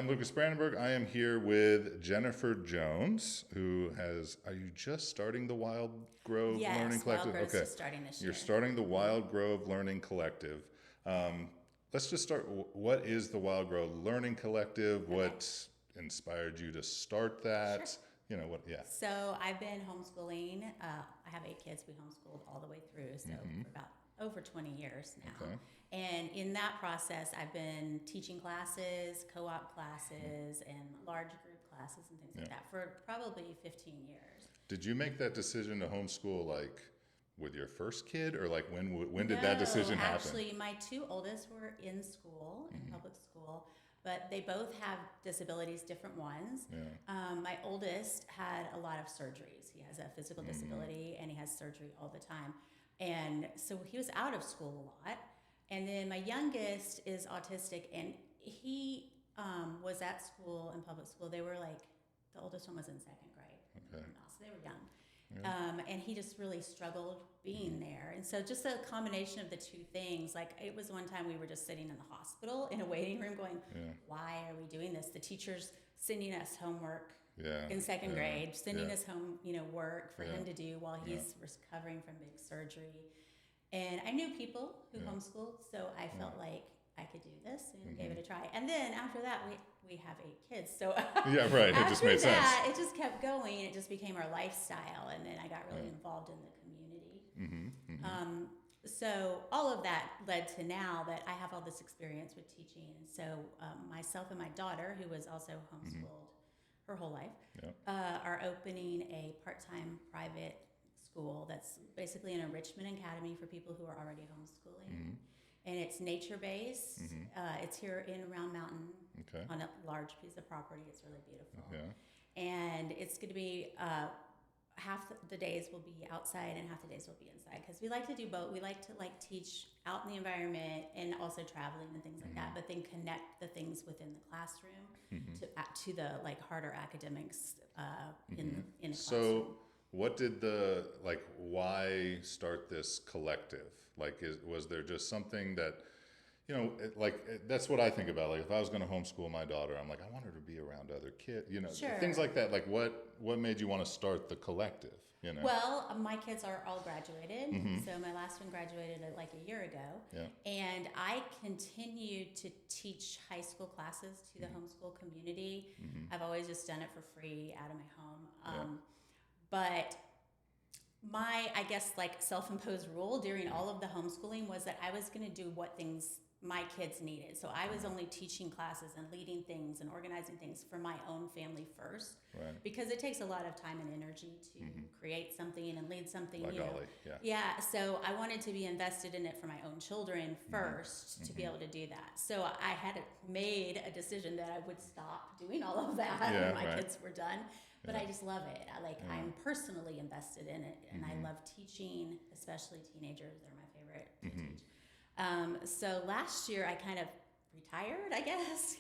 I'm Lucas Brandenburg. I am here with Jennifer Jones, who has. Are you just starting the Wildgrove Learning Yes, Collective? Wildgrove's just starting this year. You're starting the Wildgrove Learning Collective. Let's just start. What is the Wildgrove Learning Collective? Okay. What inspired you to start that? Sure. You know what? Yeah. So I've been homeschooling. I have 8 kids. We homeschooled all the way through, so for about over 20 years now. Okay. And in that process, I've been teaching classes, co-op classes, and large group classes and things like that for probably 15 years. Did you make that decision to homeschool like with your first kid, or like when did that decision happen? Actually, my 2 oldest were in school, in public school, but they both have disabilities, different ones. Yeah. My oldest had a lot of surgeries. He has a physical disability, and he has surgery all the time. And so he was out of school a lot. And then my youngest is autistic, and he was at school, in public school. They were like, the oldest one was in 2nd grade. Okay. So they were young. And he just really struggled being there. And so just a combination of the 2 things, like it was one time we were just sitting in the hospital in a waiting room going, why are we doing this? The teacher's sending us homework in 2nd grade, sending us home, work for him to do while he's recovering from big surgery. And I knew people who homeschooled, so I felt like I could do this and gave it a try. And then after that, we have 8 kids. So yeah, right. It just made sense. It just kept going. It just became our lifestyle, and then I got really involved in the community. So all of that led to now that I have all this experience with teaching. And so myself and my daughter, who was also homeschooled her whole life, are opening a part-time private school that's basically an enrichment academy for people who are already homeschooling. And it's nature-based. It's here in Round Mountain on a large piece of property. It's really beautiful. And it's going to be half the days will be outside and half the days will be inside, because we like to do both. We like to teach out in the environment and also traveling and things like that, but then connect the things within the classroom to the harder academics in the classroom. So what did why start this collective? Was there just something that, that's what I think about. Like, if I was going to homeschool my daughter, I'm like, I want her to be around other kids, things like that. Like, what made you want to start the collective, Well, my kids are all graduated. So my last one graduated a year ago. And I continued to teach high school classes to the homeschool community. I've always just done it for free out of my home. But my, I guess, self-imposed rule during all of the homeschooling was that I was going to do what things my kids needed. So I was only teaching classes and leading things and organizing things for my own family first, because it takes a lot of time and energy to create something and lead something. So I wanted to be invested in it for my own children first to be able to do that. So I had made a decision that I would stop doing all of that when my kids were done. But I just love it. I'm personally invested in it, and I love teaching, especially teenagers. They're my favorite to teach. So last year I kind of retired, I guess.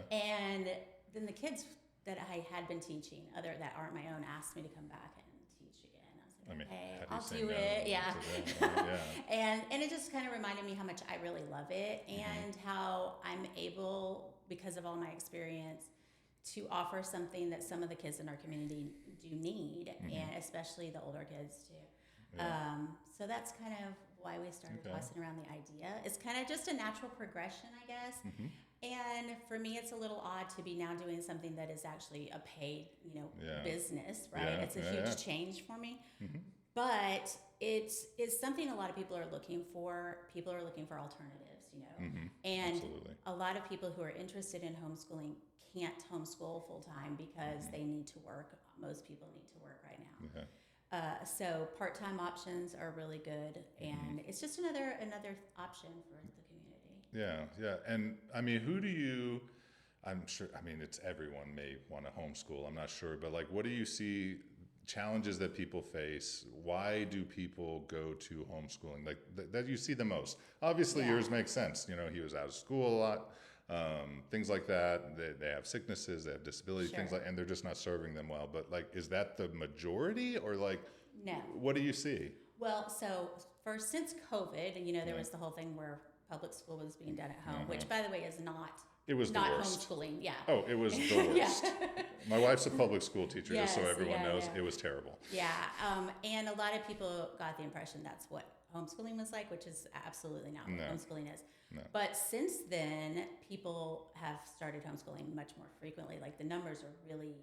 And then the kids that I had been teaching, that aren't my own, asked me to come back and teach again. I was like, okay, I'll do it. And it just kind of reminded me how much I really love it, and how I'm able, because of all my experience, to offer something that some of the kids in our community do need, and especially the older kids too. So that's kind of why we started tossing around the idea. It's kind of just a natural progression, I guess. And for me, it's a little odd to be now doing something that is actually a paid, business, right? It's a huge change for me. But it's something a lot of people are looking for. People are looking for alternatives, And a lot of people who are interested in homeschooling can't homeschool full time because they need to work. Most people need to work right now. So part-time options are really good, and it's just another option for the community. Yeah. And I mean, who do you? I'm sure. I mean, it's everyone may want to homeschool. I'm not sure, but what do you see? Challenges that people face? Why do people go to homeschooling? That you see the most? Obviously, yours makes sense. He was out of school a lot. Things like that. They have sicknesses, they have disabilities, things and they're just not serving them well. But is that the majority, or no? What do you see? Well, so since COVID, and there was the whole thing where public school was being done at home, which, by the way, is not It was the not worst. homeschooling. Yeah. Oh, it was the worst. My wife's a public school teacher, just so Yes, everyone yeah, knows. yeah. It was terrible. Yeah, and a lot of people got the impression that's what homeschooling was like, which is absolutely not what homeschooling is. No. But since then, people have started homeschooling much more frequently. Like the numbers are really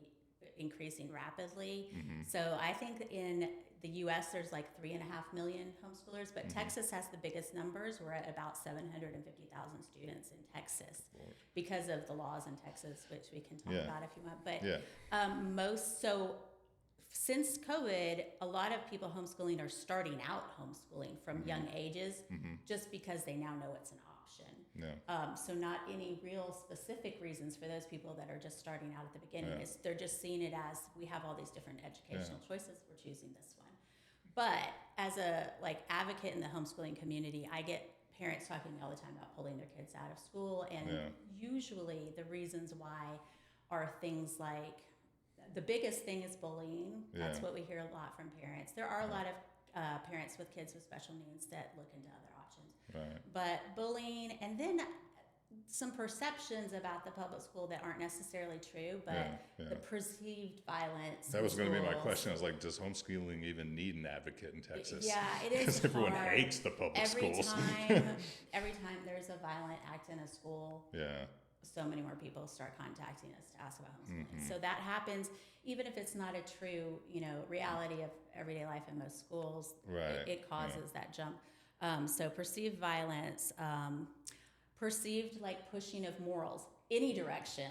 increasing rapidly. So I think in the U.S. there's like 3.5 million homeschoolers, but Texas has the biggest numbers. We're at about 750,000 students in Texas because of the laws in Texas, which we can talk about if you want. But since COVID, a lot of people homeschooling are starting out homeschooling from young ages, just because they now know it's an option. So not any real specific reasons for those people that are just starting out at the beginning. It's, they're just seeing it as we have all these different educational choices. We're choosing this one. But as a advocate in the homeschooling community, I get parents talking to me all the time about pulling their kids out of school, and usually the reasons why are things like, the biggest thing is bullying. That's what we hear a lot from parents. There are a lot of parents with kids with special needs that look into other options. Right. But bullying, and then some perceptions about the public school that aren't necessarily true, but the perceived violence. That was going to be my question. I was like, does homeschooling even need an advocate in Texas? Yeah, it is. Because everyone hates the public schools. Every time there's a violent act in a school, so many more people start contacting us to ask about homeschooling. So that happens, even if it's not a true, reality of everyday life in most schools. Right. It causes that jump. So perceived violence, perceived pushing of morals, any direction.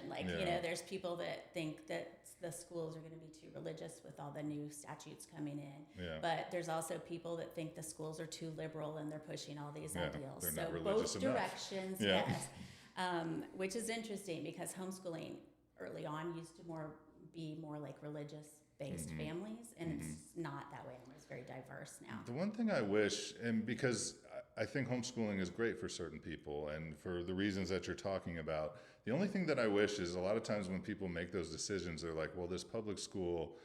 There's people that think that the schools are going to be too religious with all the new statutes coming in. But there's also people that think the schools are too liberal and they're pushing all these ideals. They're so not religious both enough. directions, yes. Which is interesting because homeschooling early on used to be more like religious-based families, and it's not that way anymore. It's very diverse now. The one thing I wish, and because I think homeschooling is great for certain people, and for the reasons that you're talking about, the only thing that I wish is a lot of times when people make those decisions, they're like, well, this public school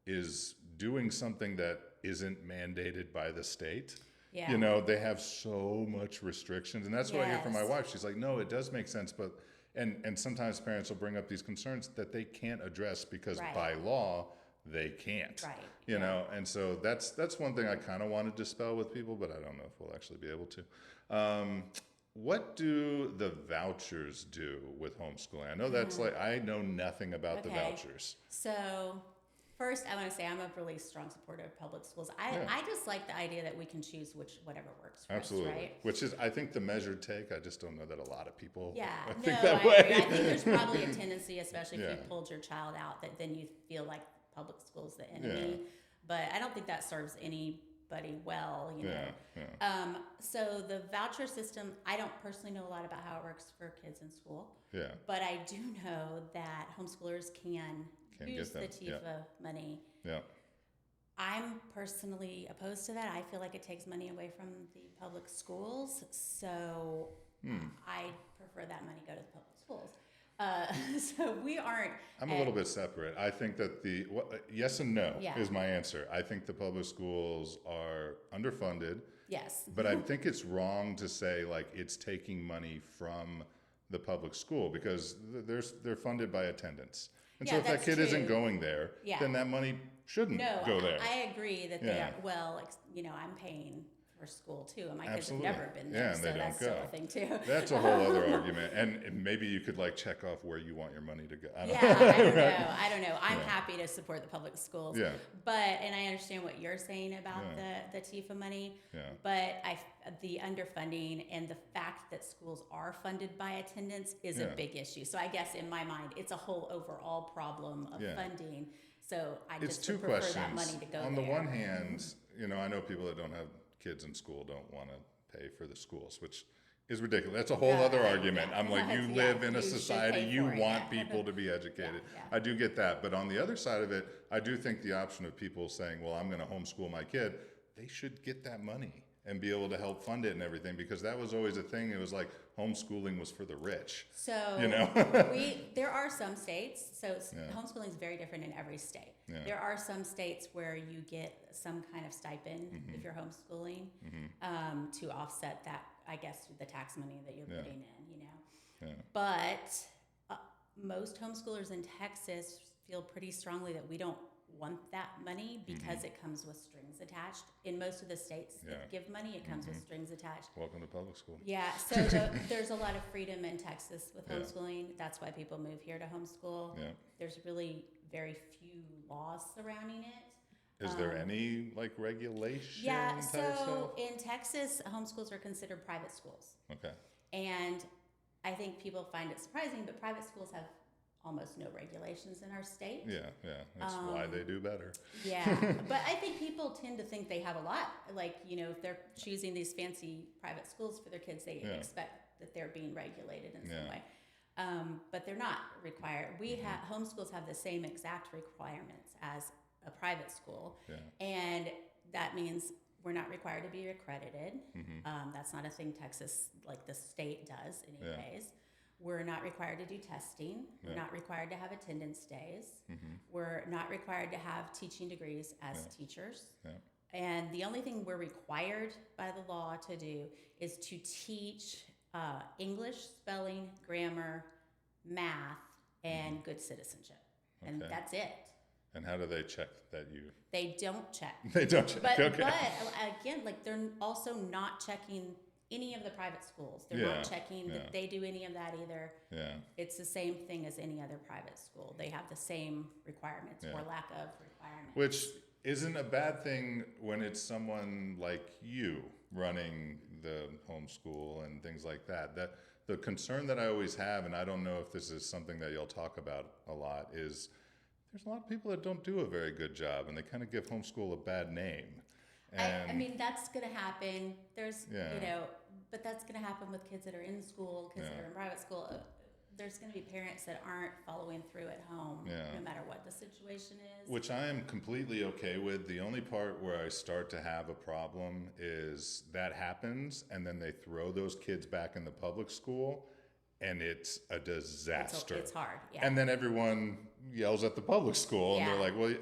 is doing something that isn't mandated by the state. Yeah. They have so much restrictions, and that's what I hear from my wife. She's like, no, it does make sense, but and sometimes parents will bring up these concerns that they can't address because by law they can't. Right. And so that's one thing I kind of want to dispel with people, but I don't know if we'll actually be able to. What do the vouchers do with homeschooling? I know that's I know nothing about the vouchers. So first, I want to say I'm a really strong supporter of public schools. I just like the idea that we can choose whatever works for us, right? Which is, I think, the measured take. I just don't know that a lot of people think that I way. agree. I think there's probably a tendency, especially if you pulled your child out, that then you feel like public school's the enemy. But I don't think that serves anybody well, So the voucher system, I don't personally know a lot about how it works for kids in school. But I do know that homeschoolers can use the TIFA money. I'm personally opposed to that. I feel like it takes money away from the public schools, so I prefer that money go to the public schools. So we aren't. I'm a little bit separate. I think that yes and no is my answer. I think the public schools are underfunded. Yes. But I think it's wrong to say it's taking money from the public school because they're funded by attendance. And so if that kid isn't going there, then that money shouldn't go there. I agree that they are. Well, I'm paying for school too, and my kids have never been there, and so they don't that's go. still a thing too. That's a whole other argument, and maybe you could check off where you want your money to go. I don't know. I'm happy to support the public schools, and I understand what you're saying about the TIFA money, but the underfunding and the fact that schools are funded by attendance is a big issue. So I guess in my mind, it's a whole overall problem of funding. So I just would prefer that money to go there. On the one hand, I know people that don't have kids in school don't want to pay for the schools, which is ridiculous. That's a whole other argument. I'm like, you live in a society, you want people to be educated. I do get that. But on the other side of it, I do think the option of people saying, well, I'm going to homeschool my kid, they should get that money and be able to help fund it and everything, because that was always a thing. It was like homeschooling was for the rich. So there are some states, homeschooling is very different in every state. There are some states where you get some kind of stipend if you're homeschooling to offset that, I guess, the tax money that you're putting in, But most homeschoolers in Texas feel pretty strongly that we don't want that money because it comes with strings attached. In most of the states that give money, it comes with strings attached. Welcome to public school. Yeah, so there's a lot of freedom in Texas with homeschooling. That's why people move here to homeschool. Yeah. There's really very few laws surrounding it. Is there any like regulation? Yeah, type so stuff? in Texas, homeschools are considered private schools. Okay. And I think people find it surprising, but private schools have almost no regulations in our state. Yeah. That's why they do better. Yeah, but I think people tend to think they have a lot. Like, if they're choosing these fancy private schools for their kids, they expect that they're being regulated in some way. But they're not required. Homeschools have the same exact requirements as a private school. Yeah. And that means we're not required to be accredited. That's not a thing Texas, like the state, does anyways. We're not required to do testing. We're not required to have attendance days. We're not required to have teaching degrees as teachers. And the only thing we're required by the law to do is to teach English, spelling, grammar, math, and good citizenship. And that's it. And how do they check that you... They don't check. They don't check, but again, like they're also not checking any of the private schools. They're not checking that they do any of that either. Yeah. It's the same thing as any other private school. They have the same requirements or lack of requirements. Which isn't a bad thing when it's someone like you running the homeschool and things like that. That the concern that I always have, and I don't know if this is something that you'll talk about a lot, is there's a lot of people that don't do a very good job, and they kind of give homeschool a bad name. I mean, that's going to happen. There's, but that's going to happen with kids that are in school, kids that are in private school. There's going to be parents that aren't following through at home, no matter what the situation is. Which I am completely okay with. The only part where I start to have a problem is that happens, and then they throw those kids back in the public school, and it's a disaster. It's hard, And then everyone yells at the public school, and they're like, well,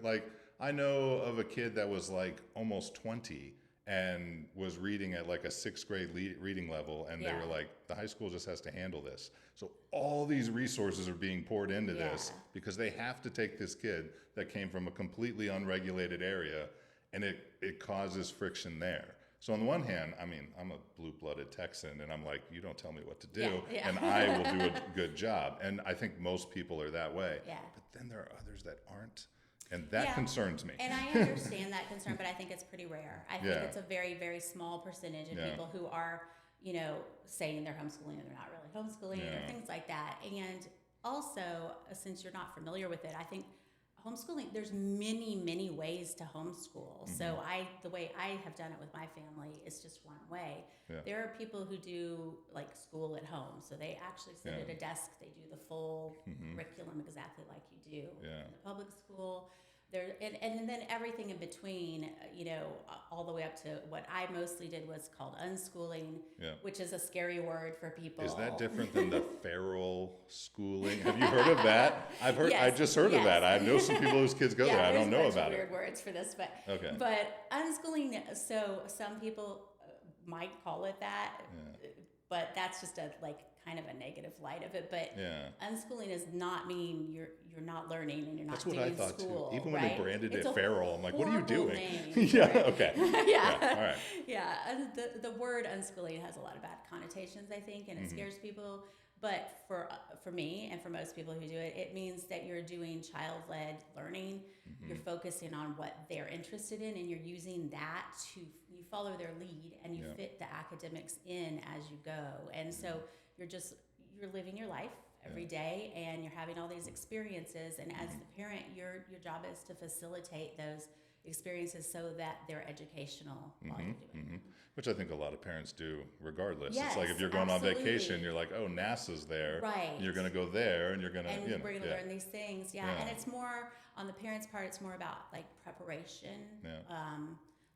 like, I know of a kid that was like almost 20 and was reading at like a 6th grade reading level, and they were like, the high school just has to handle this. So all these resources are being poured into this because they have to take this kid that came from a completely unregulated area, and it causes friction there. So on the one hand, I mean, I'm a blue-blooded Texan, and I'm like, you don't tell me what to do, and I will do a good job. And I think most people are that way. Yeah. But then there are others that aren't. And that concerns me. And I understand that concern, but I think it's pretty rare. I think it's a very, very small percentage of people who are, saying they're homeschooling and they're not really homeschooling or things like that. And also, since you're not familiar with it, I think homeschooling, there's many, many ways to homeschool. So the way I have done it with my family is just one way. Yeah. There are people who do like school at home. So they actually sit at a desk, they do the full curriculum exactly like you do in the public school. There, and then everything in between, all the way up to what I mostly did was called unschooling, which is a scary word for people. Is that different than the feral schooling? Have you heard of that? I've heard. Yes, I just heard of that. I know some people whose kids go there. I don't know about it. Weird words for this, but unschooling. So some people might call it that, but that's just a kind of a negative light of it. But unschooling does not mean you're not learning and you're not doing school. That's what I thought too. Even when they branded it feral, I'm like, what are you doing? Name, okay. All right. Yeah. And the word unschooling has a lot of bad connotations, I think, and it scares people. But for me and for most people who do it, it means that you're doing child-led learning. You're focusing on what they're interested in, and you're using that you follow their lead, and you fit the academics in as you go. And so you're living your life every day, and you're having all these experiences. And as the parent, your job is to facilitate those experiences so that they're educational while you're doing it. Which I think a lot of parents do regardless. Yes, it's like if you're going on vacation, you're like, oh, NASA's there. Right. You're going to go there, and you're going to, and we're going to learn these things. Yeah. And it's more, on the parents' part, it's more about like preparation.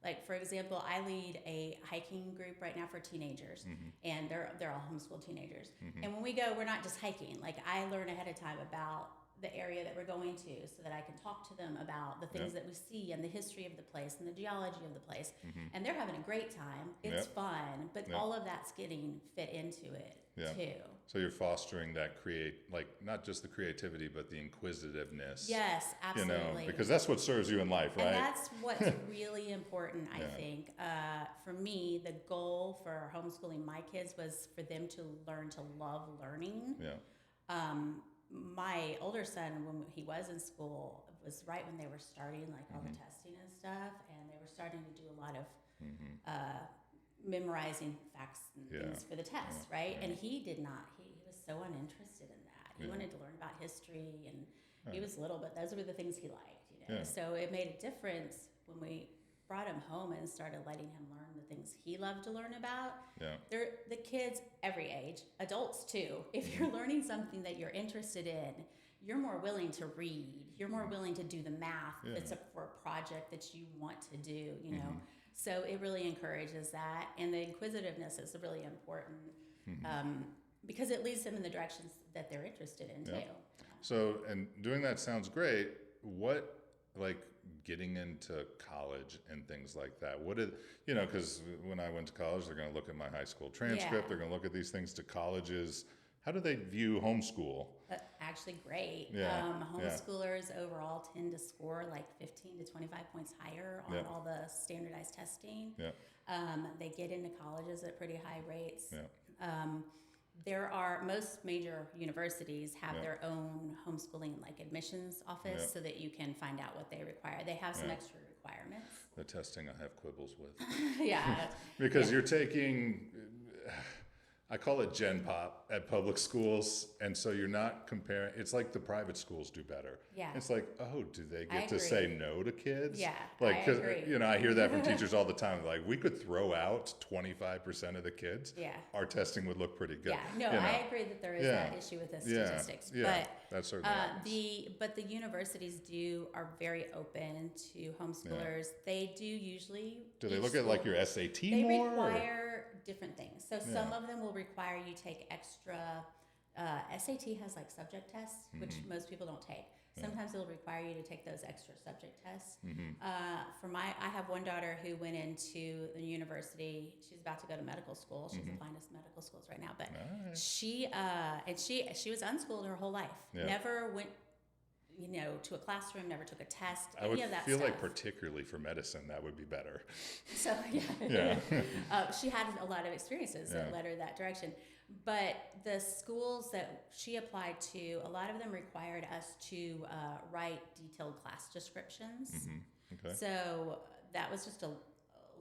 Like, for example, I lead a hiking group right now for teenagers, and they're all homeschool teenagers. And when we go, we're not just hiking. Like, I learn ahead of time about the area that we're going to so that I can talk to them about the things that we see and the history of the place and the geology of the place. And they're having a great time. It's fun, but all of that's getting fit into it too. So you're fostering that not just the creativity, but the inquisitiveness. Yes, absolutely. Because that's what serves you in life, right? And that's what's really important, I think. For me, the goal for homeschooling my kids was for them to learn to love learning. My older son, when he was in school, was right when they were starting all the testing and stuff, and they were starting to do a lot of memorizing facts and things for the test, right? And he did not. He was so uninterested in that. He wanted to learn about history, and he was little, but those were the things he liked, So it made a difference when we brought him home and started letting him learn the things he loved to learn about. They're the kids every age, adults too. If you're learning something that you're interested in, you're more willing to read. You're more willing to do the math. It's for a project that you want to do, know. So it really encourages that, and the inquisitiveness is really important because it leads them in the directions that they're interested in too. So, and doing that sounds great. What, getting into college and things like that? Because when I went to college, they're going to look at my high school transcript. They're going to look at these things to colleges. How do they view homeschool? Actually, great. Homeschoolers overall tend to score 15 to 25 points higher on all the standardized testing. They get into colleges at pretty high rates. Most major universities have their own homeschooling admissions office so that you can find out what they require. They have some extra requirements. The testing I have quibbles with. Because you're taking, I call it Gen Pop at public schools, and so you're not comparing. It's like the private schools do better. It's do they get to say no to kids? I agree. I hear that from teachers all the time. We could throw out 25% of the kids. Our testing would look pretty good. I agree that there is that issue with the statistics. But that's certainly but the universities are very open to homeschoolers. They do usually. Do they look at your SAT they more? They require different things. So some of them will require you take extra. SAT has subject tests, which most people don't take. Sometimes it'll require you to take those extra subject tests. I have one daughter who went into the university. She's about to go to medical school. She's applying to medical schools right now, but she was unschooled her whole life. Never went to a classroom, never took a test, any of that stuff. I would feel particularly for medicine, that would be better. So, she had a lot of experiences that led her that direction. But the schools that she applied to, a lot of them required us to write detailed class descriptions. So that was just a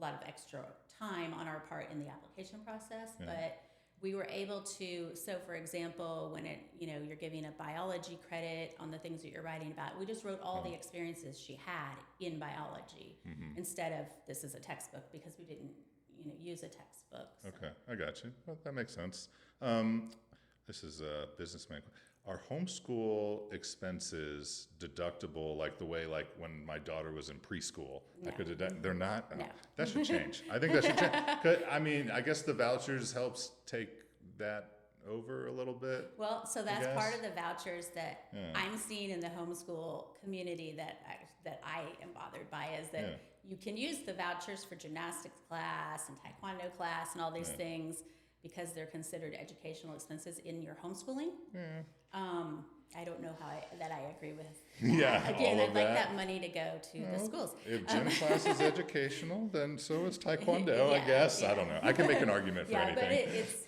lot of extra time on our part in the application process. But we were able to, so for example, when you're giving a biology credit on the things that you're writing about, we just wrote all the experiences she had in biology instead of this is a textbook, because we didn't use a textbook. So. Okay, I got you. Well, that makes sense. This is a businessman. Are homeschool expenses deductible the way when my daughter was in preschool? No. They're not? No. That should change. I think that should change. 'Cause, I guess the vouchers helps take that over a little bit. Well, so that's part of the vouchers that I'm seeing in the homeschool community that I am bothered by is that you can use the vouchers for gymnastics class and taekwondo class and all these things because they're considered educational expenses in your homeschooling. I don't know how I agree with that. Again, I'd like that money to go to the schools. If gym class is educational, then so is taekwondo, I guess. I don't know. I can make an argument for anything. But it's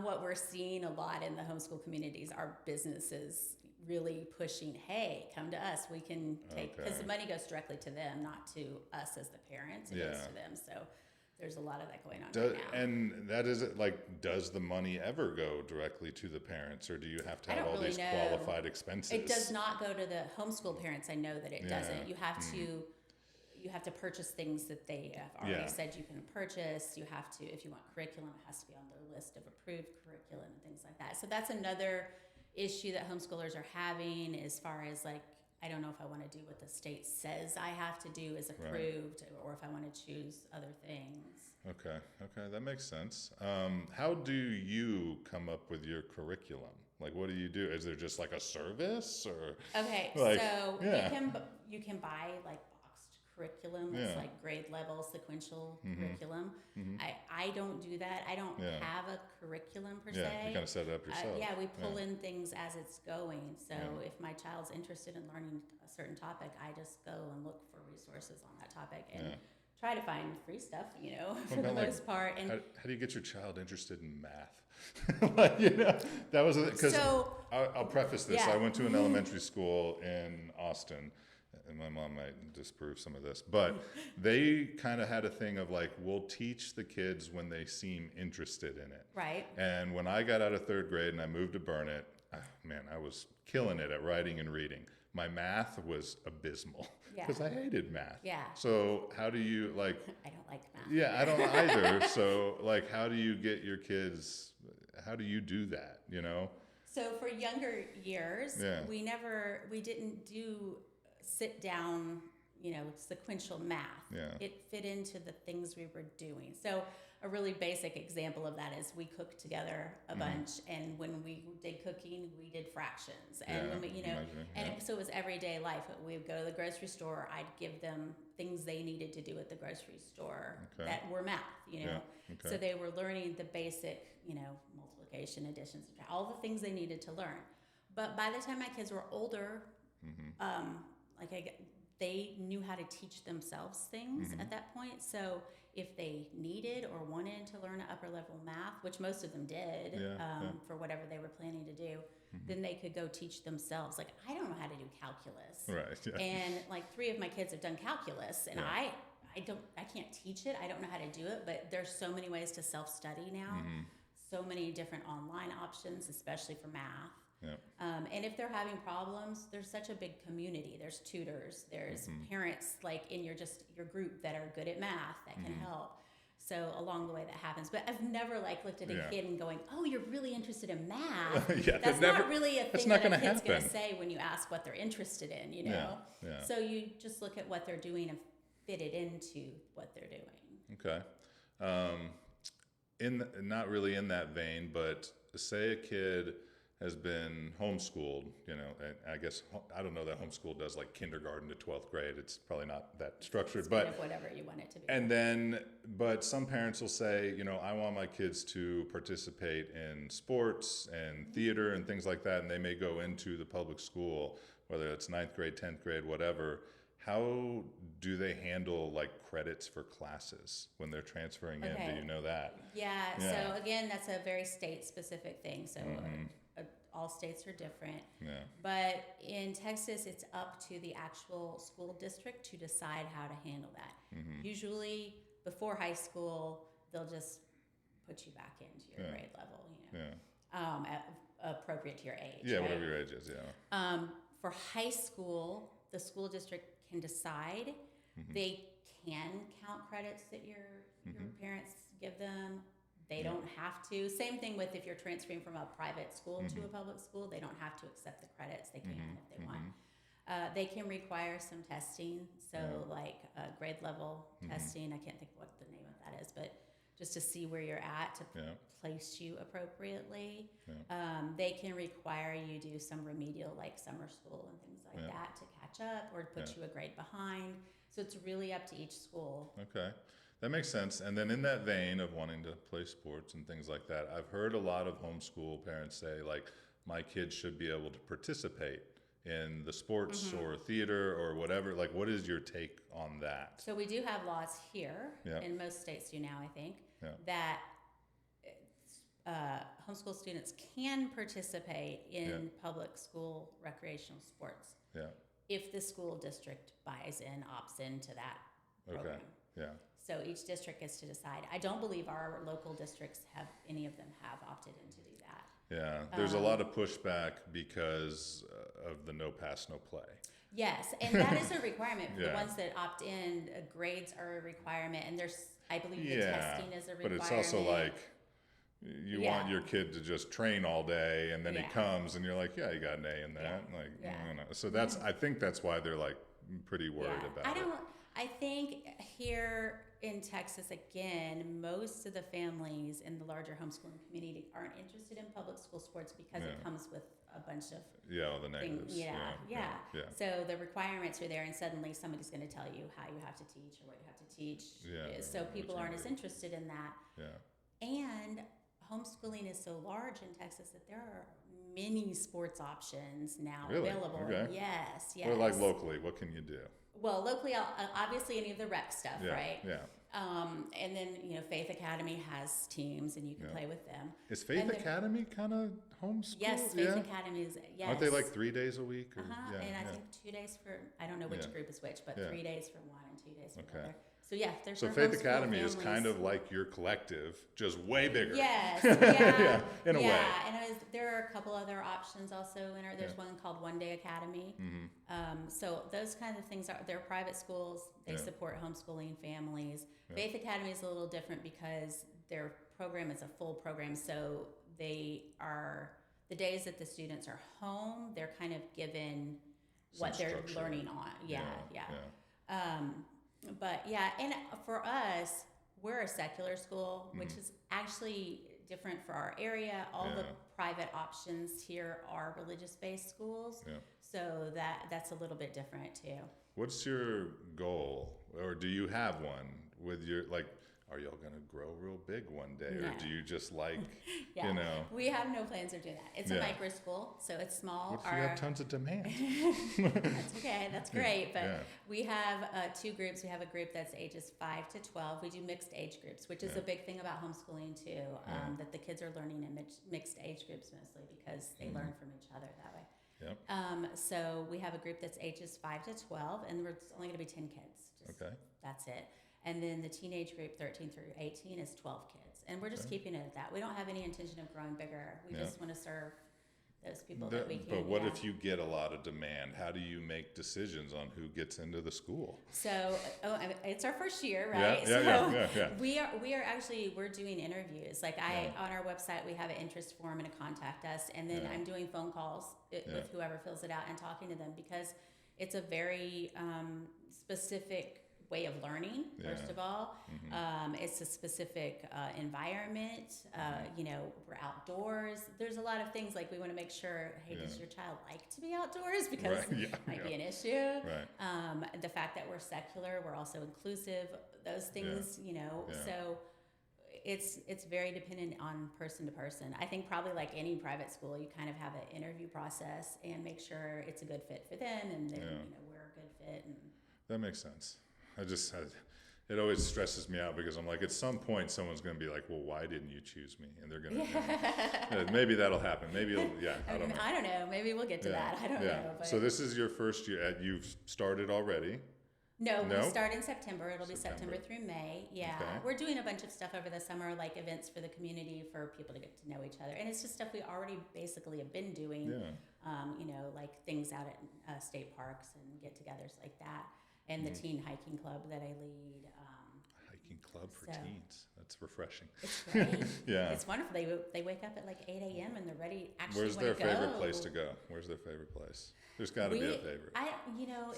what we're seeing a lot in the homeschool communities are businesses really pushing, hey, come to us. We can take, because the money goes directly to them, not to us as the parents. It goes to them. So there's a lot of that going on right now. And that is it. Does the money ever go directly to the parents, or do you have to have all these qualified expenses? It does not go to the homeschool parents. I know that it doesn't. You have to. You have to purchase things that they have already said you can purchase. You have to, if you want curriculum, it has to be on their list of approved curriculum and things like that. So that's another issue that homeschoolers are having as far as I don't know if I want to do what the state says I have to do as approved, or if I want to choose other things. Okay, that makes sense. How do you come up with your curriculum? Like, what do you do? Is there just like a service or? Okay, Like, so yeah. you can buy like boxed curriculum that's Yeah. like grade level sequential Mm-hmm. curriculum. Mm-hmm. I don't do that. I don't Yeah. have a curriculum per Yeah, se. you kind of set it up yourself. Yeah, we pull Yeah. in things as it's going. So Yeah. if my child's interested in learning a certain topic, I just go and look for resources on that topic and Yeah. try to find free stuff, for What the about, most part. And how do you get your child interested in math? Like, that was because so, I'll preface this. yeah. I went to an elementary school in Austin, and my mom might disprove some of this, but they kind of had a thing of like, we'll teach the kids when they seem interested in it. right. And when I got out of third grade and I moved to Burnett, man, I was killing it at writing and reading. My math was abysmal Yeah. because I hated math. Yeah. So how do you like? I don't like math. Yeah, I don't either. So like, how do you get your kids? How do you do that? So for younger years, Yeah. we didn't do sit down, sequential math. Yeah. It fit into the things we were doing. So a really basic example of that is we cooked together a bunch, and when we did cooking, we did fractions, and when we, and so it was everyday life. We would go to the grocery store. I'd give them things they needed to do at the grocery store that were math, Yeah. Okay. So they were learning the basic, multiplication, addition, subtraction, all the things they needed to learn. But by the time my kids were older, they knew how to teach themselves things at that point. So if they needed or wanted to learn upper level math, which most of them did, for whatever they were planning to do, then they could go teach themselves. Like, I don't know how to do calculus. Right. Yeah. And like 3 of my kids have done calculus, and I can't teach it. I don't know how to do it, but there's so many ways to self-study now. So many different online options, especially for math. Yeah. And if they're having problems, there's such a big community. There's tutors, there's parents like in your group that are good at math that can help. So along the way that happens. But I've never looked at a kid and going, "Oh, you're really interested in math." That's not really a thing that a kid's going to say when you ask what they're interested in, Yeah. So you just look at what they're doing and fit it into what they're doing. Okay. Not really in that vein, but say a kid has been homeschooled, and I guess, I don't know that homeschool does like kindergarten to 12th grade. It's probably not that structured, It's but kind of whatever you want it to be. And then, but some parents will say, I want my kids to participate in sports and theater and things like that. And they may go into the public school, whether it's 9th grade, 10th grade, whatever. How do they handle credits for classes when they're transferring in? Do you know that? Yeah. So again, that's a very state specific thing. So all states are different. Yeah. But in Texas, it's up to the actual school district to decide how to handle that. Usually before high school, they'll just put you back into your grade level, appropriate to your age. Yeah, right? whatever your age is, For high school, the school district can decide. They can count credits that your parents give them. They don't have to. Same thing with if you're transferring from a private school to a public school. They don't have to accept the credits. They can if they want. They can require some testing. So grade level testing. I can't think of what the name of that is, but just to see where you're at to place you appropriately. They can require you do some remedial summer school and things like that to catch up or put you a grade behind. So it's really up to each school. Okay. That makes sense. And then in that vein of wanting to play sports and things like that, I've heard a lot of homeschool parents say, my kids should be able to participate in the sports or theater or whatever. What is your take on that? So we do have laws here, and most states do now, I think, that homeschool students can participate in public school recreational sports if the school district buys in, opts into that program. Okay. Yeah. So each district gets to decide. I don't believe our local districts any of them have opted in to do that. Yeah, there's a lot of pushback because of the no pass, no play. Yes, and that is a requirement for the ones that opt in. Grades are a requirement, and I believe the testing is a requirement. But it's also you want your kid to just train all day, and then he comes, and you're like, you got an A in that. So that's I think that's why they're pretty worried about it. I think here in Texas, again, most of the families in the larger homeschooling community aren't interested in public school sports because it comes with a bunch of all the negatives. Yeah. So the requirements are there, and suddenly somebody's going to tell you how you have to teach or what you have to teach. So people aren't as interested in that. And homeschooling is so large in Texas that there are many sports options now available. Okay. Yes. Well, like locally, what can you do? Well, locally, obviously any of the rec stuff, right? Yeah. And then, Faith Academy has teams and you can play with them. Is Faith Academy kind of homeschool? Yes, Faith Academy is, yes. Aren't they like 3 days a week? Or, and I think 2 days for, I don't know which group is which, but 3 days for one and 2 days for the other. So there's so Faith Academy is kind of like your collective, just way bigger. Yes, in a way. And there are a couple other options also. There's one called One Day Academy. So those kinds of things they're private schools. They support homeschooling families. Faith Academy is a little different because their program is a full program. So the days that the students are home, they're kind of given what they're learning on. But and for us, we're a secular school, which is actually different for our area. All the private options here are religious-based schools, so that's a little bit different too. What's your goal, or do you have one with your, like, are y'all going to grow real big one day, or do you just like, We have no plans of doing that. It's a micro school, so it's small. What if you have tons of demand? That's okay. That's great. But we have 2 groups. We have a group that's ages 5 to 12. We do mixed age groups, which is a big thing about homeschooling too, that the kids are learning in mixed age groups mostly because they learn from each other that way. So we have a group that's ages 5 to 12, and it's only going to be 10 kids. That's it. And then the teenage group, 13 through 18, is 12 kids. And we're just keeping it at that. We don't have any intention of growing bigger. We just want to serve those people that we can. But what if you get a lot of demand? How do you make decisions on who gets into the school? So, it's our first year, right? We're doing interviews. Like on our website, we have an interest form and a contact us. And then I'm doing phone calls with whoever fills it out and talking to them because it's a very specific way of learning, first of all. It's a specific environment. We're outdoors. There's a lot of things like we want to make sure, hey, does your child like to be outdoors? Because it might be an issue. The fact that we're secular, we're also inclusive, those things, so it's very dependent on person to person. I think probably like any private school, you kind of have an interview process and make sure it's a good fit for them and then, we're a good fit. And that makes sense. It always stresses me out because I'm like, at some point, someone's going to be like, well, why didn't you choose me? And they're going to, maybe that'll happen. Maybe, I don't know. I don't know. Maybe we'll get to that. I don't know. But so this is your first year. You've started already? No, we start in September. It'll be September through May. Yeah. Okay. We're doing a bunch of stuff over the summer, like events for the community for people to get to know each other. And it's just stuff we already basically have been doing, like things out at state parks and get-togethers like that. And the teen hiking club that I lead. Hiking club for teens. That's refreshing. It's great. It's wonderful. They wake up at like 8 a.m. and they're ready. Where's their favorite place to go? Where's their favorite place? There's got to be a favorite.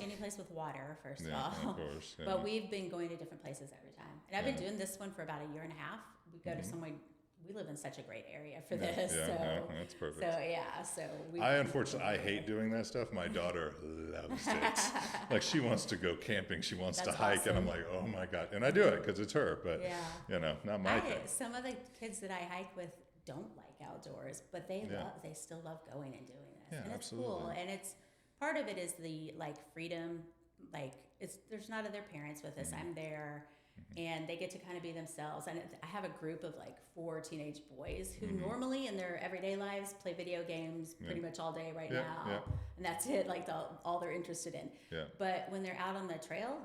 Any place with water, first of all. Of course. Yeah. But we've been going to different places every time. And I've been doing this one for about a year and a half. We go to somewhere. We live in such a great area for this. That's perfect. I hate doing that stuff. My daughter loves it. Like she wants to go camping. She wants to hike. Awesome. And I'm like, oh my God. And I do it because it's her, but not my thing. Some of the kids that I hike with don't like outdoors, but they still love going and doing this. And it's cool. And it's part of it is the freedom, there's not other parents with us. I'm there. And they get to kind of be themselves. And I have a group of 4 teenage boys who normally in their everyday lives play video games pretty much all day now. And that's it, all they're interested in. But when they're out on the trail,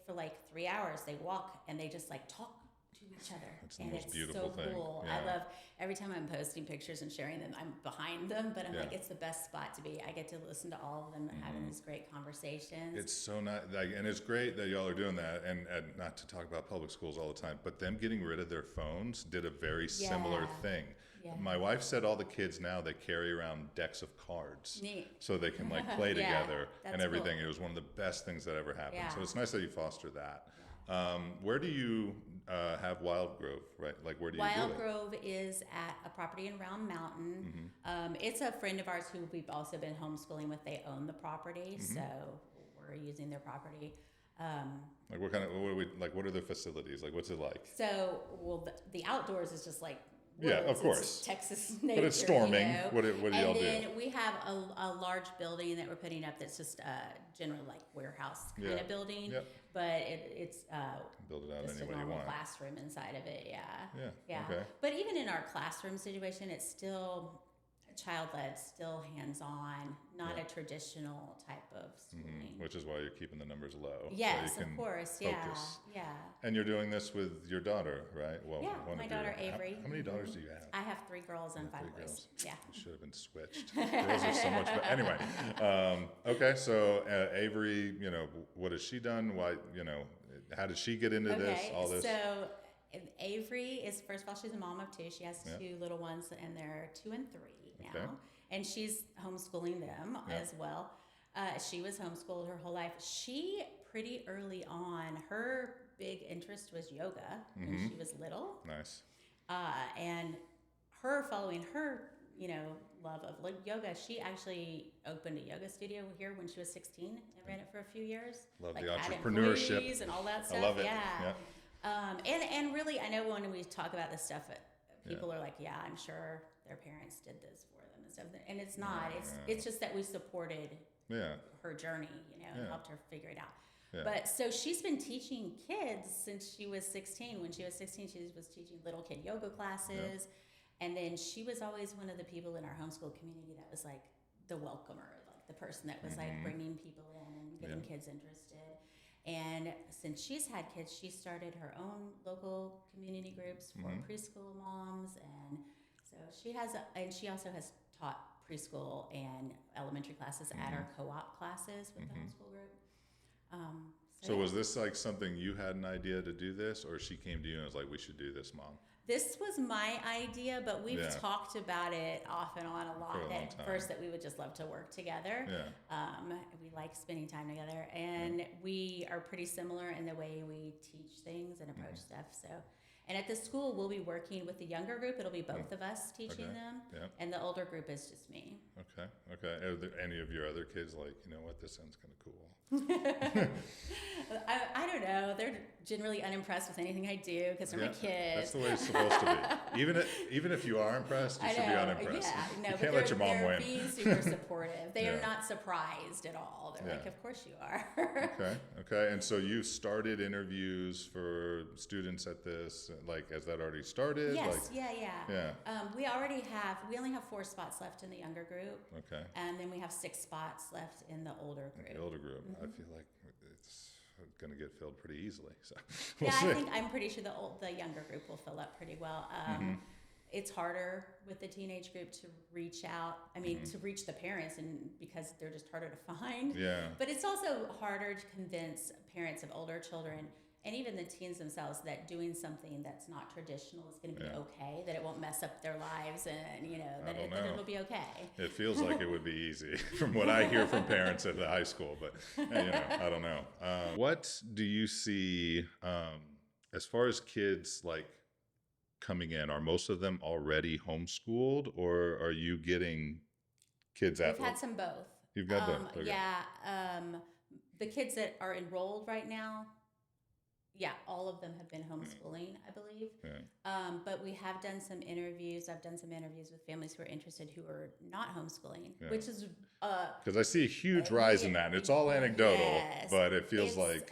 for 3 hours, they walk and they just talk to each other. It's the most beautiful thing. It's so cool. I love every time I'm posting pictures and sharing them, I'm behind them, but I'm it's the best spot to be. I get to listen to all of them having these great conversations. It's so nice, and it's great that y'all are doing that, and not to talk about public schools all the time, but them getting rid of their phones did a very similar thing. Yeah. My wife said all the kids now, they carry around decks of cards. Neat. So they can like play Yeah, together and that's everything. cool. It was one of the best things that ever happened. Yeah. So it's nice that you foster that. Yeah. Where do you have Wildgrove, right? Like where do you do it? Wildgrove is at a property in Round Mountain. It's a friend of ours who we've also been homeschooling with. They own the property, so we're using their property. Like what kind of, what are we, like what are the facilities? Like what's it like? So, well, the outdoors is just like Yeah, of woods. It's course. Texas nature. But it's storming. You know? What do y'all do? And then we have a large building that we're putting up that's just generally like warehouse kind of building. Yep. But it's Build it out just any a way you normal want. classroom inside of it. Yeah. Okay. But even in our classroom situation, it's still child-led, still hands-on, not a traditional type of schooling. Which is why you're keeping the numbers low. Yes, so you of can focus. Yeah. And you're doing this with your daughter, right? Well, Yeah, one my of your- daughter Avery. How many daughters do you have? I have 3 girls and 5 3 boys. girls. Yeah. It should have been switched. Girls are so much better. Anyway, okay. So Avery, you know, what has she done? Why, you know, how did she get into this? All this. So Avery is, first of all, she's a mom of 2. She has 2 little ones, and they're 2 and 3 now. Okay. And she's homeschooling them as well. She was homeschooled her whole life. She, pretty early on, her big interest was yoga when she was little. Nice. And her following her, you know, love of yoga, she actually opened a yoga studio here when she was 16 and ran it for a few years. Love like the had entrepreneurship employees and all that stuff. I love it. Yeah. And really, I know when we talk about this stuff, people are like, yeah, I'm sure their parents did this for them and stuff. And it's not. It's just that we supported her journey, you know, and helped her figure it out. Yeah. But so she's been teaching kids since she was 16. When she was 16, she was teaching little kid yoga classes. And then she was always one of the people in our homeschool community that was like the welcomer, like the person that was like bringing people in and getting kids interested. And since she's had kids, she started her own local community groups for preschool moms. And so she has, and she also has taught preschool and elementary classes at our co-op classes with the homeschool group. So was this like something you had an idea to do this, or she came to you and was like, we should do this, Mom? This was my idea, but we've talked about it off and on a lot. At first, that we would just love to work together. We like spending time together, and we are pretty similar in the way we teach things and approach stuff. So, and at the school, we'll be working with the younger group. It'll be both of us teaching them, and the older group is just me. Okay. Are there any of your other kids like, you know what, this sounds kind of cool? I don't know. They're generally unimpressed with anything I do because they're my kids. That's the way it's supposed to be. Even if you are impressed, you should be unimpressed. Yeah, no, you but can't let your mom they're win. being super supportive. They are not surprised at all. They're like, of course you are. Okay. And so you started interviews for students at this, like, has that already started? Yes, like, yeah. We only have 4 spots left in the younger group. Okay. And then we have 6 spots left in the older group. The older group. I feel like it's going to get filled pretty easily. So I'm pretty sure the younger group will fill up pretty well. It's harder with the teenage group to reach out. I mean, to reach the parents, and because they're just harder to find. Yeah. But it's also harder to convince parents of older children and even the teens themselves that doing something that's not traditional is going to be okay, that it won't mess up their lives, and that it'll be okay. It feels like it would be easy from what I hear from parents at the high school, but I don't know. What do you see as far as kids like coming in? Are most of them already homeschooled, or are you getting kids out? We've had some both. You've got both. Okay. Yeah. The kids that are enrolled right now, all of them have been homeschooling, I believe. Yeah. But we have done some interviews. I've done some interviews with families who are interested who are not homeschooling, which is because I see a huge rise in that, and it's all anecdotal, but it feels like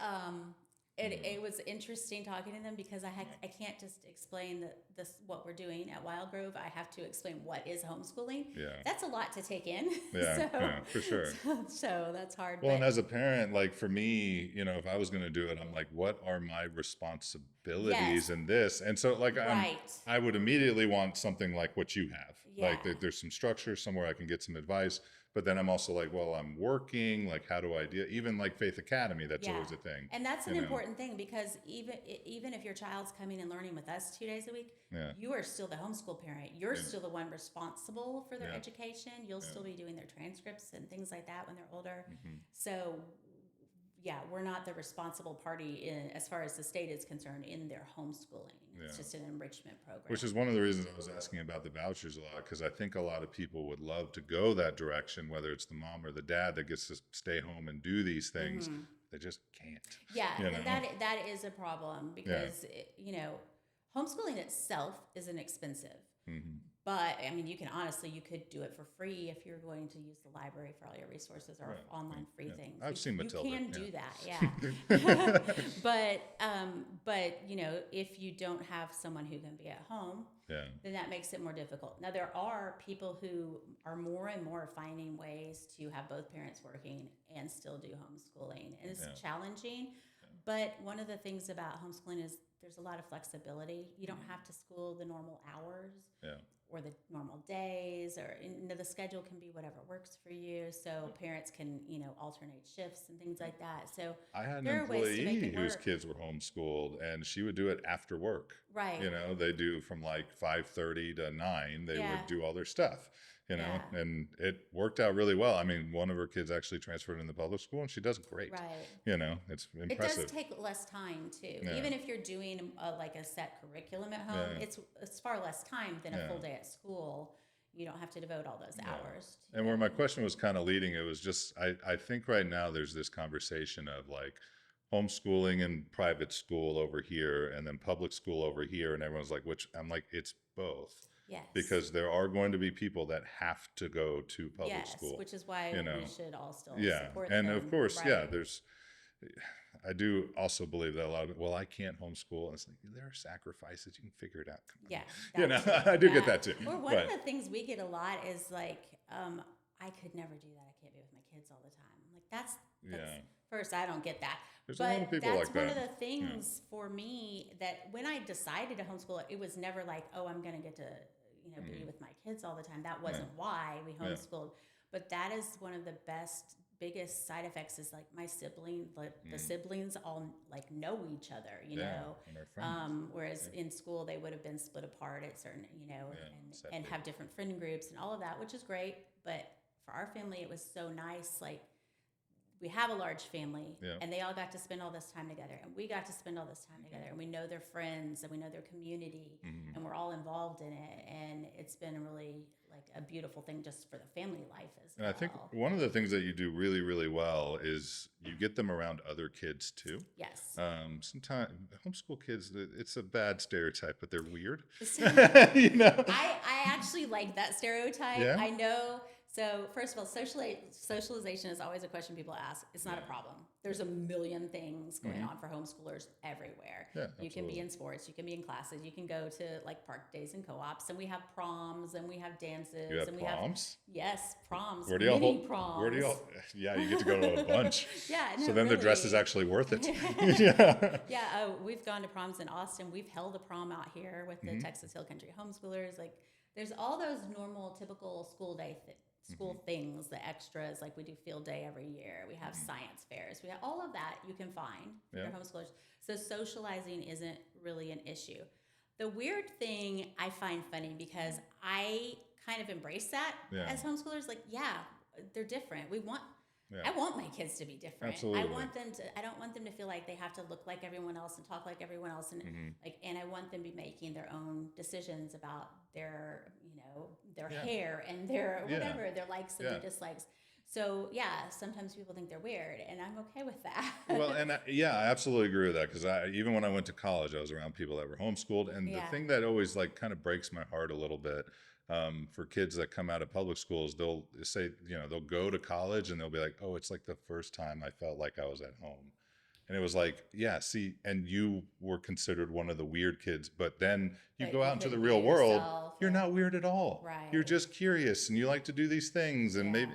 it was interesting talking to them because I can't just explain what we're doing at Wildgrove. I have to explain what is homeschooling. Yeah. That's a lot to take in. Yeah, for sure. So that's hard. Well, and as a parent, like for me, if I was going to do it, I'm like, what are my responsibilities in this? And so like I would immediately want something like what you have. Yeah. Like there's some structure somewhere I can get some advice. but then I'm also like, well, I'm working, like, how do I do, even like Faith Academy, that's Yeah. always a thing. And that's an you know? important thing, because even if your child's coming and learning with us 2 days a week, Yeah. you are still the homeschool parent. You're Yeah. still the one responsible for their Yeah. education. You'll Yeah. still be doing their transcripts and things like that when they're older. Mm-hmm. So, yeah, we're not the responsible party as far as the state is concerned in their homeschooling. It's just an enrichment program. Which is one of the reasons I was asking about the vouchers a lot, because I think a lot of people would love to go that direction, whether it's the mom or the dad that gets to stay home and do these things. Mm-hmm. They just can't. Yeah, and that is a problem, because homeschooling itself isn't expensive. Mm-hmm. But I mean, you could do it for free if you're going to use the library for all your resources, or online free things. I've seen Matilda. You can do that, yeah. but if you don't have someone who can be at home, then that makes it more difficult. Now, there are people who are more and more finding ways to have both parents working and still do homeschooling, and it's challenging. But one of the things about homeschooling is there's a lot of flexibility. You don't have to school the normal hours. Or the normal days, or the schedule can be whatever works for you. So parents can, alternate shifts and things like that. So I had an employee whose kids were homeschooled, and she would do it after work. Right. They do from like 5:30 to 9. They would do all their stuff. And it worked out really well. I mean, one of her kids actually transferred into public school, and she does great. Right. It's impressive. It does take less time too. Yeah. Even if you're doing a set curriculum at home, it's far less time than a full day at school. You don't have to devote all those hours. And where my question was kind of leading, it was just, I think right now there's this conversation of like homeschooling and private school over here, and then public school over here. And everyone's like, I'm like, it's both. Yes. Because there are going to be people that have to go to public school. Yes, which is why we should all still support and them. Of course, I do also believe that a lot of I can't homeschool. And it's like, there are sacrifices. You can figure it out. I do get that too. Or one of the things we get a lot is like, I could never do that. I can't be with my kids all the time. Like that's first, I don't get that. There's a lot of people like that. That's one of the things for me, that when I decided to homeschool, it was never like, oh, I'm going to get to be with my kids all the time. That wasn't why we homeschooled. But that is one of the biggest side effects, is like my siblings, the siblings all like know each other, whereas in school they would have been split apart at certain, and have different friend groups and all of that, which is great. But for our family, it was so nice. Like, we have a large family, and they all got to spend all this time together, and we got to spend all this time together, and we know their friends, and we know their community, and we're all involved in it, and it's been really like a beautiful thing just for the family life as well. And I think one of the things that you do really, really well is you get them around other kids too. Yes. Sometimes homeschool kids, it's a bad stereotype, but they're weird. I actually like that stereotype. Yeah? I know. So first of all, socialization is always a question people ask. It's not a problem. There's a million things going on for homeschoolers everywhere. Yeah, you can be in sports, you can be in classes, you can go to like park days and co-ops, and we have proms, and we have dances. You have and proms? Yes, proms. Where do y'all proms. Where do y'all? Yeah, you get to go to a bunch. No, so then really. the dress is actually worth it. We've gone to proms in Austin. We've held a prom out here with the Texas Hill Country homeschoolers. Like, there's all those normal, typical school day things, the extras, like we do field day every year. We have science fairs. We have all of that you can find for homeschoolers. So socializing isn't really an issue. The weird thing I find funny, because I kind of embrace that as homeschoolers, like, they're different. I want my kids to be different. Absolutely. I don't want them to feel like they have to look like everyone else and talk like everyone else, and and I want them to be making their own decisions about their hair and their whatever, their likes and their dislikes. So sometimes people think they're weird, and I'm okay with that. Well, and I absolutely agree with that, because even when I went to college, I was around people that were homeschooled, and the thing that always like kind of breaks my heart a little bit, for kids that come out of public schools, they'll say, they'll go to college and they'll be like, oh, it's like the first time I felt like I was at home. And it was like, and you were considered one of the weird kids, but then you go out into the real world, you're not weird at all. Right. You're just curious, and you like to do these things, and maybe,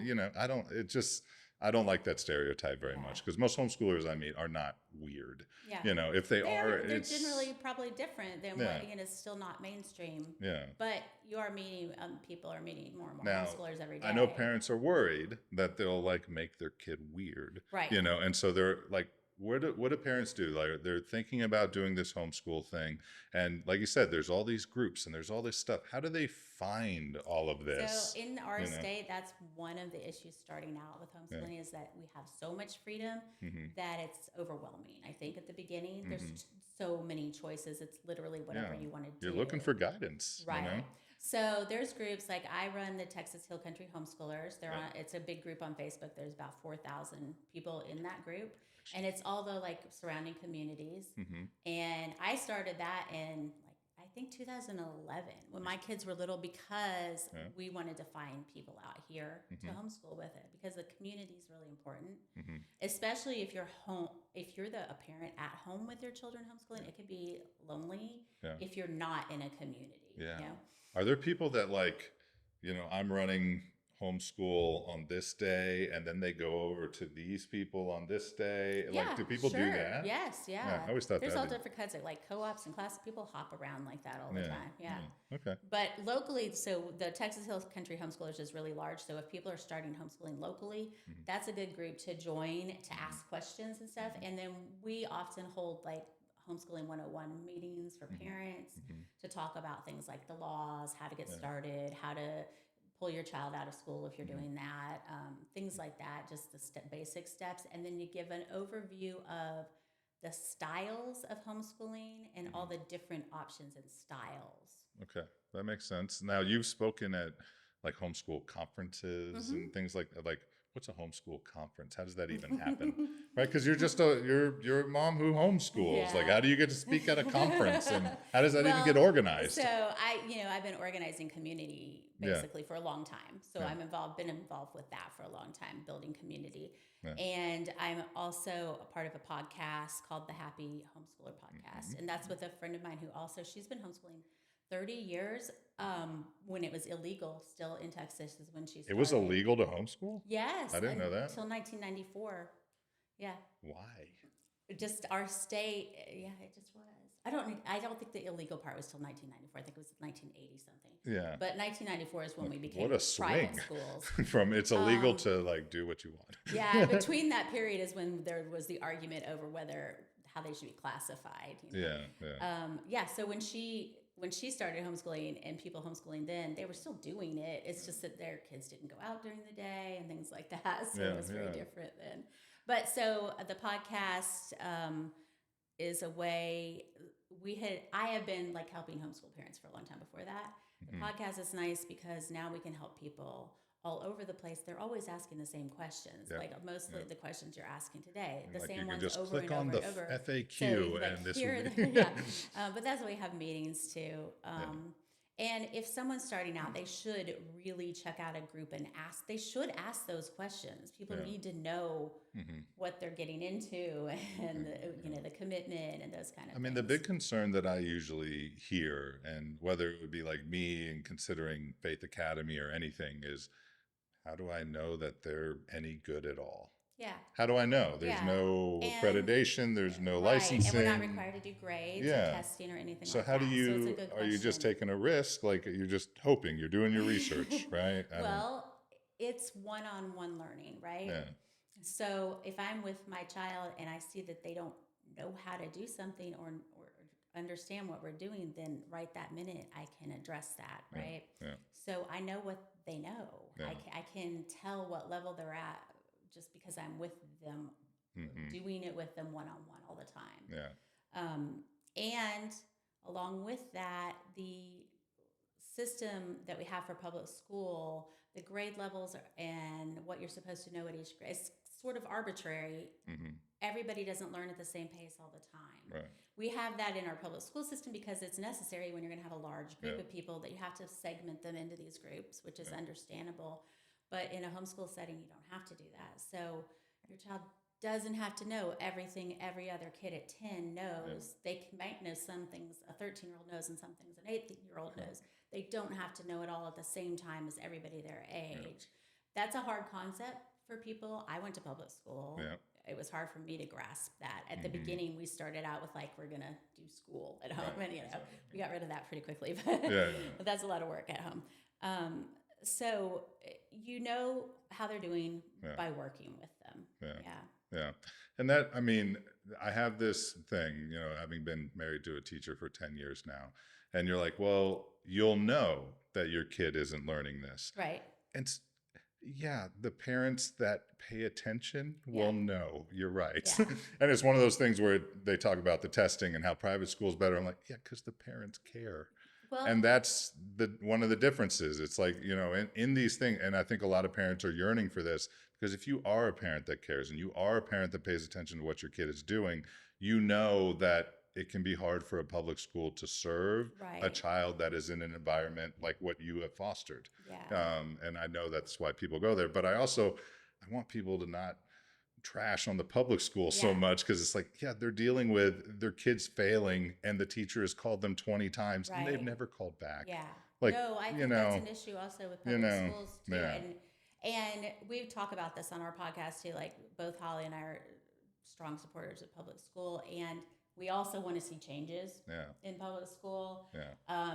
I don't like that stereotype very Yeah. much, because most homeschoolers I meet are not weird. Yeah. If they are, They're it's generally probably different than what, it's still not mainstream. Yeah. But you are meeting, people are meeting more and more Now, homeschoolers every day. I know parents are worried that they'll like make their kid weird, Right. and so they're like, what do parents do? Like, they're thinking about doing this homeschool thing, and like you said, there's all these groups and there's all this stuff. How do they find all of this? So in our state, that's one of the issues starting out with homeschooling, is that we have so much freedom that it's overwhelming. I think at the beginning, there's so many choices. It's literally whatever you want to do. You're looking for guidance, right? So there's groups like I run the Texas Hill Country Homeschoolers. It's a big group on Facebook. There's about 4,000 people in that group, and it's all the like surrounding communities. And I started that in I think 2011 when my kids were little, because we wanted to find people out here to homeschool with it, because the community is really important, especially if you're a parent at home with your children homeschooling. It could be lonely if you're not in a community. Are there people that I'm running homeschool on this day, and then they go over to these people on this day? Do people do that? Yes, I always thought there's all different kinds of co-ops and classes. People hop around like that all the time. Okay. But locally, so the Texas Hill Country Homeschoolers is really large. So if people are starting homeschooling locally, that's a good group to join, to ask questions and stuff. And then we often hold Homeschooling 101 meetings for parents to talk about things like the laws, how to get started, how to pull your child out of school if you're doing that, things like that, just the basic steps. And then you give an overview of the styles of homeschooling and all the different options and styles. Okay, that makes sense. Now, you've spoken at homeschool conferences and things like that. What's a homeschool conference? How does that even happen? Right? Because you're just you're a mom who homeschools. Yeah. How do you get to speak at a conference, and how does that even get organized? So I've been organizing community basically for a long time. So I'm been involved with that for a long time, building community. And I'm also a part of a podcast called the Happy Homeschooler Podcast. And that's with a friend of mine who she's been homeschooling 30 years. When it was illegal still in Texas is when she started. It was illegal to homeschool? Yes. I didn't know that. Until 1994. Yeah. Why? Just our state. Yeah, it just was. I don't think the illegal part was till 1994. I think it was 1980 something. Yeah. But 1994 is when we became what a swing. Private schools. From it's illegal to do what you want. Yeah. Between that period is when there was the argument over how they should be classified. So when she started homeschooling and people homeschooling then, they were still doing it. It's just that their kids didn't go out during the day and things like that. So it was very different then. But so the podcast is a way I have been helping homeschool parents for a long time before that. The podcast is nice because now we can help people all over the place. They're always asking the same questions, mostly the questions you're asking today, the same ones just over click and on over the and over. FAQ and this would be. But that's why we have meetings too. And if someone's starting out, they should really check out a group and they should ask those questions. People need to know what they're getting into and the commitment and those kind of things. The big concern that I usually hear, and whether it would be like me and considering Faith Academy or anything, is how do I know that they're any good at all? Yeah. How do I know? There's no accreditation. There's no licensing. And we're not required to do grades or testing or anything so like how that. do you, are you just taking a risk? You're just hoping, you're doing your research, right? It's one-on-one learning, right? Yeah. So if I'm with my child and I see that they don't know how to do something or understand what we're doing, then right that minute I can address that, right? Yeah. So I know what they know. Yeah. I can tell what level they're at just because I'm with them, doing it with them one-on-one all the time. Yeah. And along with that, the system that we have for public school, the grade levels and what you're supposed to know at each grade is sort of arbitrary. Everybody doesn't learn at the same pace all the time. Right. We have that in our public school system because it's necessary when you're going to have a large group of people that you have to segment them into these groups, which is understandable. But in a homeschool setting, you don't have to do that. So your child doesn't have to know everything every other kid at 10 knows. They might know some things a 13-year-old knows and some things an 8-year-old knows. They don't have to know it all at the same time as everybody their age. That's a hard concept for people. I went to public school. Yeah. It was hard for me to grasp that. At the beginning, we started out with like, we're going to do school at home. Right. And, Exactly. we got rid of that pretty quickly, but, Yeah. but that's a lot of work at home. So you know how they're doing by working with them. Yeah. And that, I mean, I have this thing, having been married to a teacher for 10 years now, and you're like, well, you'll know that your kid isn't learning this. Right. And the parents that pay attention will know. You're right. Yeah. And it's one of those things where they talk about the testing and how private school's better. I'm like, yeah, because the parents care. Well, and that's one of the differences. It's like, in these things, and I think a lot of parents are yearning for this, because if you are a parent that cares and you are a parent that pays attention to what your kid is doing, you know that it can be hard for a public school to serve a child that is in an environment like what you have fostered. Yeah. And I know that's why people go there. But I want people to not trash on the public school so much, because it's like, they're dealing with their kids failing and the teacher has called them 20 times and they've never called back. Yeah. Like, no, I think that's an issue also with public schools too. Yeah. And we talk about this on our podcast too. Like both Holly and I are strong supporters of public school, and we also want to see changes in public school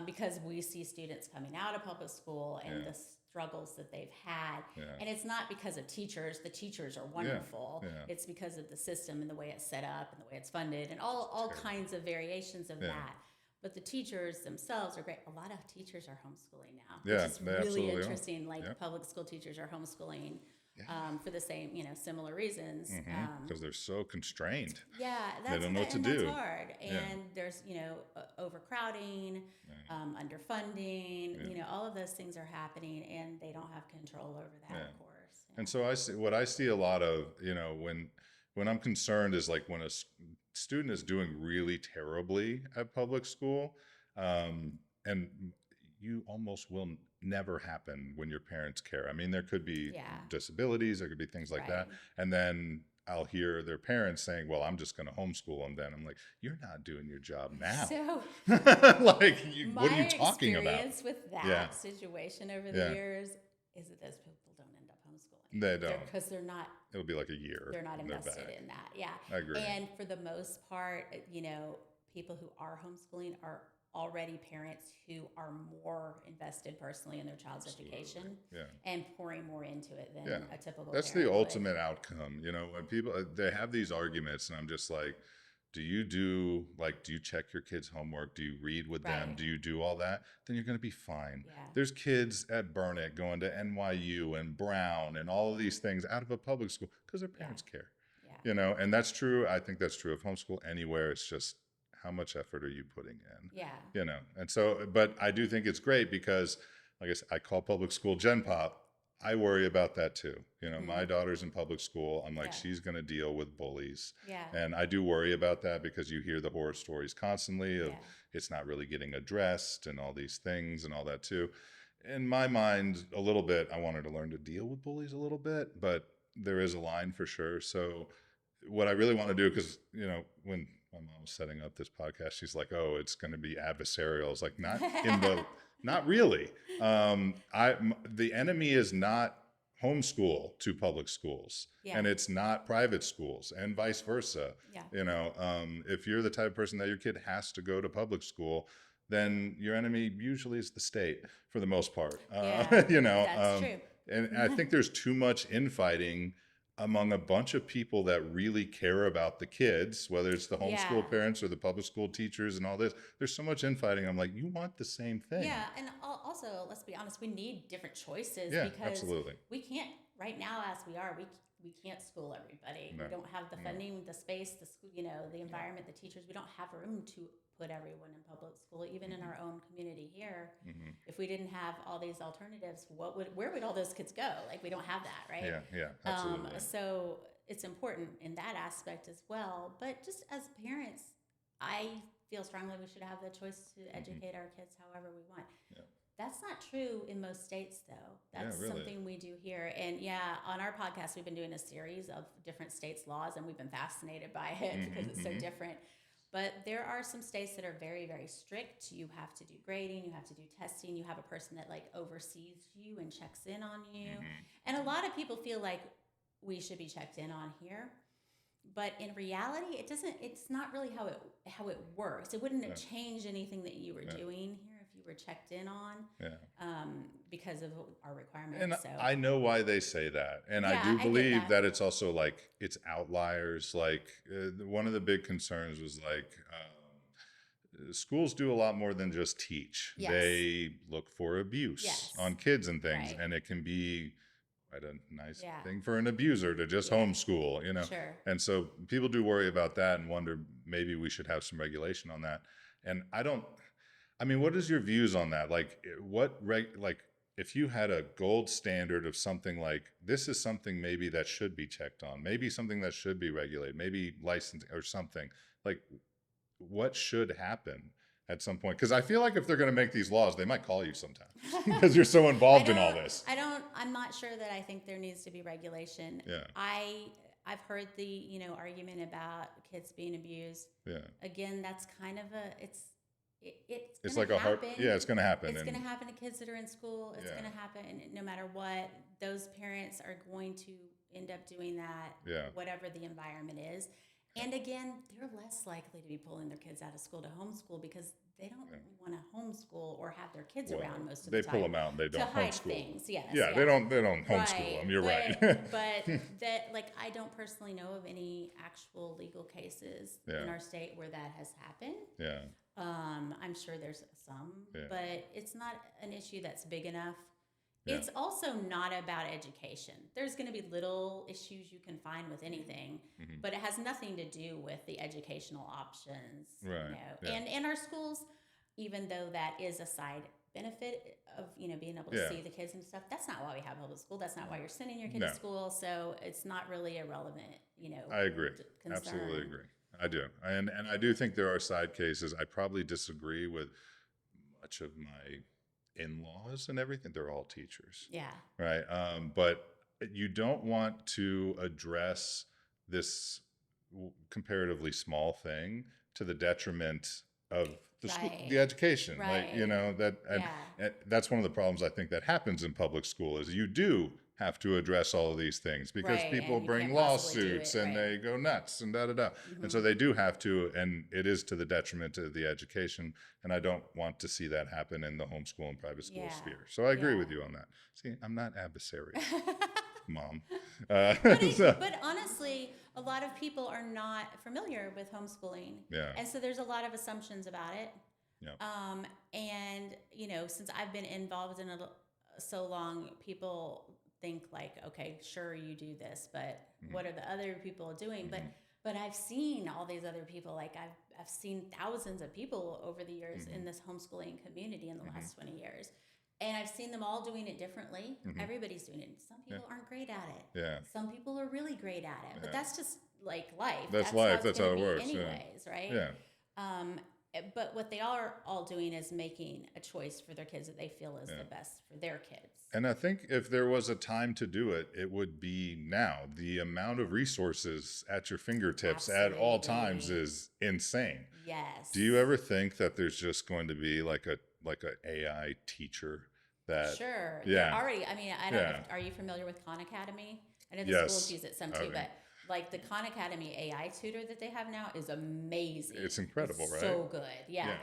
because we see students coming out of public school and the struggles that they've had. And it's not because of teachers. The teachers are wonderful. It's because of the system and the way it's set up and the way it's funded and all kinds of variations of that. But the teachers themselves are great. A lot of teachers are homeschooling now, which is really interesting. Public school teachers are homeschooling for the same, similar reasons. Because they're so constrained. Yeah, they don't know what to do. That's hard. And there's, overcrowding, underfunding, all of those things are happening, and they don't have control over that, of course. And so what I see a lot of, when I'm concerned is like when a student is doing really terribly at public school, and you almost will never happen when your parents care. I mean, there could be disabilities, there could be things like that. And then I'll hear their parents saying, well, I'm just going to homeschool them then. I'm like, you're not doing your job now. So what are you talking about? My experience with that situation over the years is that those people don't end up homeschooling. They don't. Because they're not. It'll be like a year. They're not invested in that. Yeah. I agree. And for the most part, people who are homeschooling are already parents who are more invested personally in their child's education and pouring more into it than a typical That's parent the ultimate outcome. When people, they have these arguments and I'm just like, do you check your kids' homework? Do you read with them? Do you do all that? Then you're going to be fine. Yeah. There's kids at Burnett going to NYU and Brown and all of these things out of a public school because their parents care. Yeah. And that's true. I think that's true of homeschool anywhere. It's just, how much effort are you putting in? Yeah. And so, but I do think it's great because, like I said, I call public school Gen Pop. I worry about that too. My daughter's in public school. I'm like, she's going to deal with bullies. Yeah. And I do worry about that because you hear the horror stories constantly of it's not really getting addressed and all these things and all that too. In my mind, a little bit, I wanted to learn to deal with bullies a little bit, but there is a line for sure. So what I really want to do, because, when my mom was setting up this podcast, she's like, oh, it's going to be adversarial. I was like, not really. The enemy is not homeschool to public schools and it's not private schools and vice versa. If you're the type of person that your kid has to go to public school, then your enemy usually is the state for the most part. That's true. And I think there's too much infighting among a bunch of people that really care about the kids, whether it's the homeschool parents or the public school teachers and all this. There's so much infighting. I'm like, you want the same thing. Yeah, and also, let's be honest, we need different choices because absolutely. We can't, right now as we are, we can't school everybody. No. We don't have the funding, the space, the school, the environment, the teachers. We don't have room to put everyone in public school, even in our own community here. If we didn't have all these alternatives, where would all those kids go? Like, we don't have that, right? Yeah, absolutely. So it's important in that aspect as well. But just as parents, I feel strongly we should have the choice to educate our kids however we want. Yeah. That's not true in most states, though. That's really something we do here. And on our podcast, we've been doing a series of different states' laws, and we've been fascinated by it because it's so different. But there are some states that are very, very strict. You have to do grading, you have to do testing, you have a person that oversees you and checks in on you. And a lot of people feel like we should be checked in on here. But in reality, it's not really how it works. It wouldn't have changed anything that you were doing here if you were checked in on, because of our requirements. And so I know why they say that. And I do believe that it's also like, it's outliers. Like one of the big concerns was like, schools do a lot more than just teach. Yes. They look for abuse on kids and things. Right. And it can be quite a nice thing for an abuser to just homeschool, you know? Sure. And so people do worry about that and wonder maybe we should have some regulation on that. And what is your views on that? Like if you had a gold standard of something like, this is something maybe that should be checked on, maybe something that should be regulated, maybe licensing or something, like what should happen at some point? Because I feel like if they're going to make these laws, they might call you sometime because you're so involved in all this. I'm not sure that I think there needs to be regulation. Yeah. I've heard the, argument about kids being abused. Yeah. Again, that's kind of it's like happen. It's going to happen. It's going to happen to kids that are in school. It's going to happen no matter what. Those parents are going to end up doing that, whatever the environment is. And again, they're less likely to be pulling their kids out of school to homeschool because they don't want to homeschool or have their kids around most of the time. They pull them out and they don't homeschool. Things. Yes, they don't homeschool them. You're right. But I don't personally know of any actual legal cases in our state where that has happened. Yeah. I'm sure there's some, but it's not an issue that's big enough. It's also not about education. There's going to be little issues you can find with anything, but it has nothing to do with the educational options. Right. And our schools, even though that is a side benefit of being able to see the kids and stuff, that's not why we have public school. That's not why you're sending your kid to school. So it's not really a relevant, I agree. Concern. Absolutely agree. I do. And I do think there are side cases. I probably disagree with much of my in-laws and everything. They're all teachers. Yeah. Right. But you don't want to address this comparatively small thing to the detriment of the school, the education. Right. Like, and that's one of the problems I think that happens in public school is you do have to address all of these things because people bring lawsuits and they go nuts and da-da-da. And so they do have to, and it is to the detriment of the education. And I don't want to see that happen in the homeschool and private school sphere. So I agree with you on that. See, I'm not adversarial, Mom. But honestly, a lot of people are not familiar with homeschooling. Yeah. And so there's a lot of assumptions about it. Yeah. And, since I've been involved in it so long, people think like, okay, sure, you do this, but what are the other people doing? But I've seen all these other people. Like I've seen thousands of people over the years in this homeschooling community in the last 20 years. And I've seen them all doing it differently. Everybody's doing it. Some people aren't great at it. Yeah. Some people are really great at it. But that's just like life. That's life. That's how it works. Anyways, right? Yeah. But what they are all doing is making a choice for their kids that they feel is the best for their kids. And I think if there was a time to do it, it would be now. The amount of resources at your fingertips at all times is insane. Yes. Do you ever think that there's just going to be like a AI teacher that? Sure. Yeah. Already. I mean, I don't know. Are you familiar with Khan Academy? I know the schools use it some too, but like the Khan Academy AI tutor that they have now is amazing. It's incredible, right? So good. Yeah.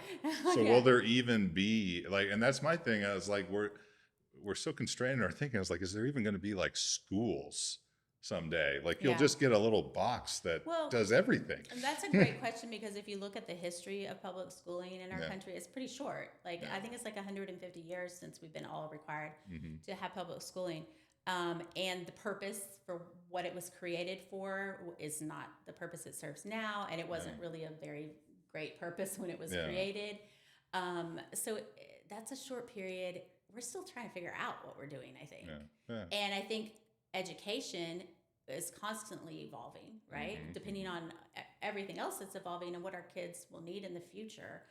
So will there even be like, and that's my thing. I was like, we're so constrained in our thinking. I was like, is there even going to be like schools someday? Like you'll just get a little box that does everything. And that's a great question because if you look at the history of public schooling in our country, it's pretty short. Like I think it's like 150 years since we've been all required to have public schooling. And the purpose for what it was created for is not the purpose it serves now. And it wasn't really a very great purpose when it was created. So that's a short period. We're still trying to figure out what we're doing, I think. And I think education is constantly evolving, right? Depending on everything else that's evolving and what our kids will need in the future.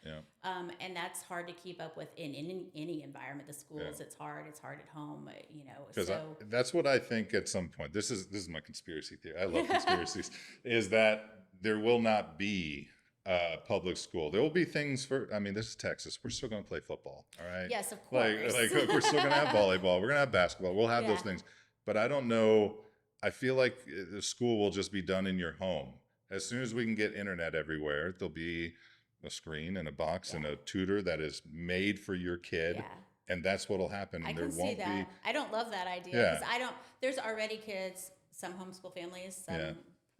And that's hard to keep up with in any environment. The schools, it's hard at home, Because that's what I think at some point. This is my conspiracy theory. I love conspiracies. Is that there will not be public school. There will be things this is Texas. We're still going to play football. All right. Yes, of course. Like we're still going to have volleyball. We're going to have basketball. We'll have those things. But I don't know I feel like the school will just be done in your home. As soon as we can get internet everywhere, there'll be a screen and a box and Yeah. a tutor that is made for your kid, Yeah. and that's what'll happen. I And there can see won't be, that. I don't love that idea yeah, because I don't. There's already kids, some homeschool families, yeah.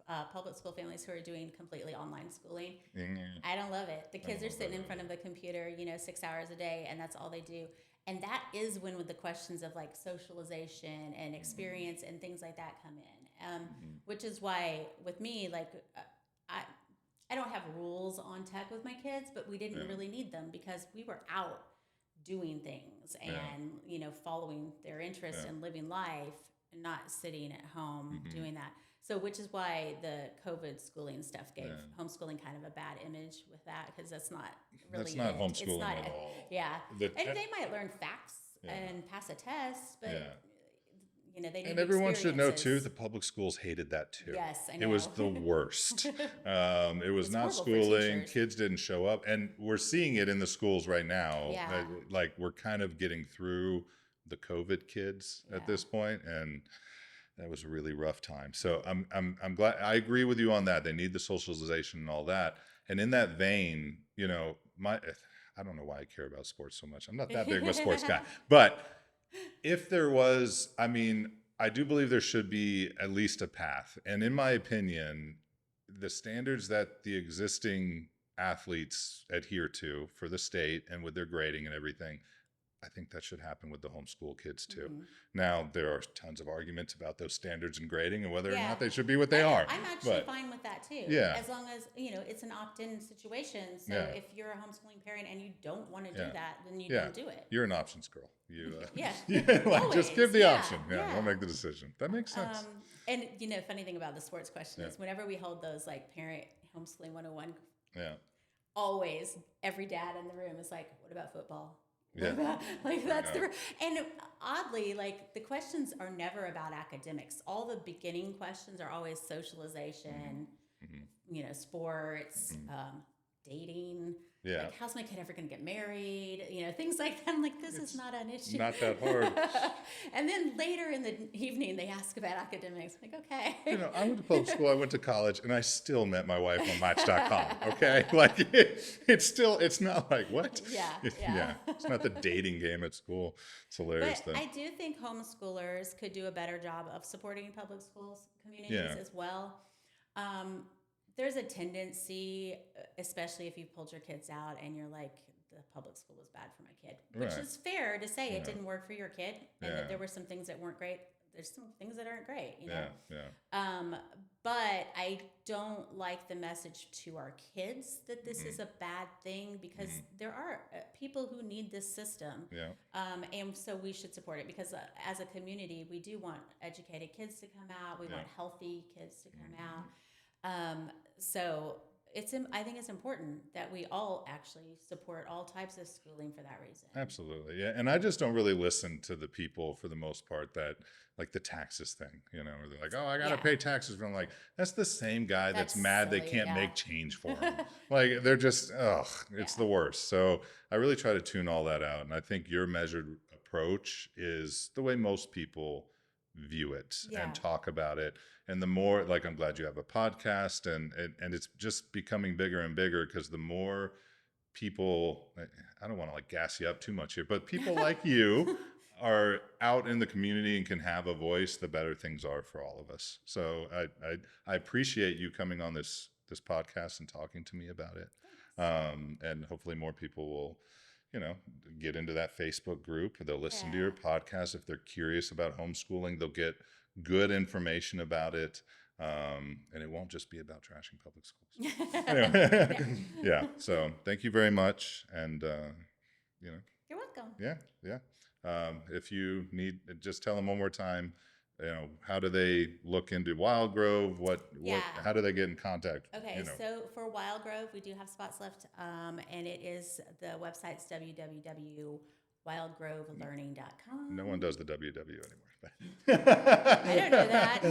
some public school families who are doing completely online schooling. Mm, I don't love it. The I don't kids are know sitting that in front of the computer, 6 hours a day, and that's all they do. And that is when with the questions of like socialization and experience and things like that come in. Which is why with me, like I, I don't have rules on tech with my kids, but we didn't yeah, really need them because we were out doing things yeah, and following their interests yeah. and living life and not sitting at home Mm-hmm. doing that. So which is why the COVID schooling stuff gave Yeah. homeschooling kind of a bad image with that because that's not really That's not it. It's homeschooling not at all. yeah. The And te- they might learn facts Yeah. and pass a test, but Yeah. they need And everyone should know too, experiences. the public schools hated that too. Yes, I It was know. the worst. It was It's not horrible for schooling. teachers. Kids didn't show up. And we're seeing it in the schools right now. Yeah. Like we're kind of getting through the COVID kids Yeah. at this point, and that was a really rough time. So I'm glad. I agree with you on that. They need the socialization and all that. And in that vein, I don't know why I care about sports so much. I'm not that big of a sports guy, but if there was, I do believe there should be at least a path. And in my opinion, the standards that the existing athletes adhere to for the state and with their grading and everything, I think that should happen with the homeschool kids too. Mhm. Now, there are tons of arguments about those standards and grading and whether or Yeah. not they should be what they are. I'm actually But fine with that too. Yeah. As long as, it's an opt-in situation. So Yeah. if you're a homeschooling parent and you don't want to Yeah. do that, then you Yeah. don't do it. You're an options girl. You, Yeah. like just give Always. the Yeah. option. Yeah, don't Yeah. make the decision. That makes sense. And funny thing about the sports question Yeah. is whenever we hold those like parent homeschooling 101, Yeah. always every dad in the room is like, what about football? Yeah. Like that's Yeah. and oddly, like the questions are never about academics. All the beginning questions are always socialization, Mm-hmm. sports, dating. Yeah. Like, how's my kid ever going to get married? Things like that. I'm like, this is not an issue. Not that hard. And then later in the evening, they ask about academics. I'm like, okay. I went to public school, I went to college, and I still met my wife on Match.com. Okay, like it's not like what? Yeah. It's not the dating game at school. It's hilarious But though. I do think homeschoolers could do a better job of supporting public schools communities Yeah. as well. There's a tendency, especially if you pulled your kids out and you're like, the public school was bad for my kid, which Right. is fair to say Yeah. it didn't work for your kid and Yeah. that there were some things that weren't great. There's some things that aren't great, Yeah. But I don't like the message to our kids that this is a bad thing because there are people who need this system. Yeah. And so we should support it because as a community, we do want educated kids to come out. We Yeah. want healthy kids to come out. So I think it's important that we all actually support all types of schooling for that reason. Absolutely. Yeah. And I just don't really listen to the people for the most part that like the taxes thing, where they're like, oh, I got to Yeah. pay taxes. But I'm like, that's the same guy that's That's mad they silly, can't yeah. make change for him. Like they're just, it's the worst. So I really try to tune all that out. And I think your measured approach is the way most people view it Yeah. and talk about it. And the more, like, I'm glad you have a podcast and it's just becoming bigger and bigger because the more people, I don't want to like gas you up too much here, but people like you are out in the community and can have a voice, the better things are for all of us. So I appreciate you coming on this podcast and talking to me about it. And hopefully more people will, get into that Facebook group. They'll listen to your podcast. If they're curious about homeschooling, they'll get good information about it. And it won't just be about trashing public schools. Anyway, yeah. So thank you very much. And, You're welcome. yeah. If you need, just tell them one more time, how do they look into Wildgrove? How do they get in contact? Okay, so for Wildgrove, we do have spots left, and it is the website's wildgrovelearning.com. No one does the WW anymore. I don't know that.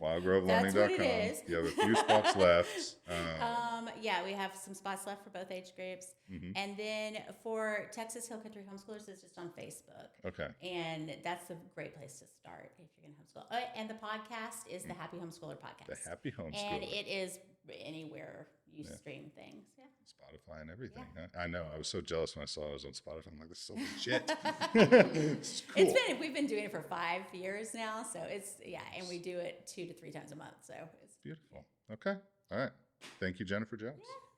Wildgrovelearning.com. That's what it is. You have a few spots left. Yeah, we have some spots left for both age groups. And then for Texas Hill Country Homeschoolers, it's just on Facebook. Okay. And that's a great place to start if you're going to homeschool. And the podcast is the Happy Homeschooler podcast. The Happy Homeschooler. And it is anywhere you stream things. Yeah. Spotify and everything. Yeah. I know. I was so jealous when I saw it was on Spotify. I'm like, this is so legit. It's cool. We've been doing it for 5 years now. So and we do it 2 to 3 times a month. So it's beautiful. Okay. All right. Thank you, Jennifer Jones. Yeah.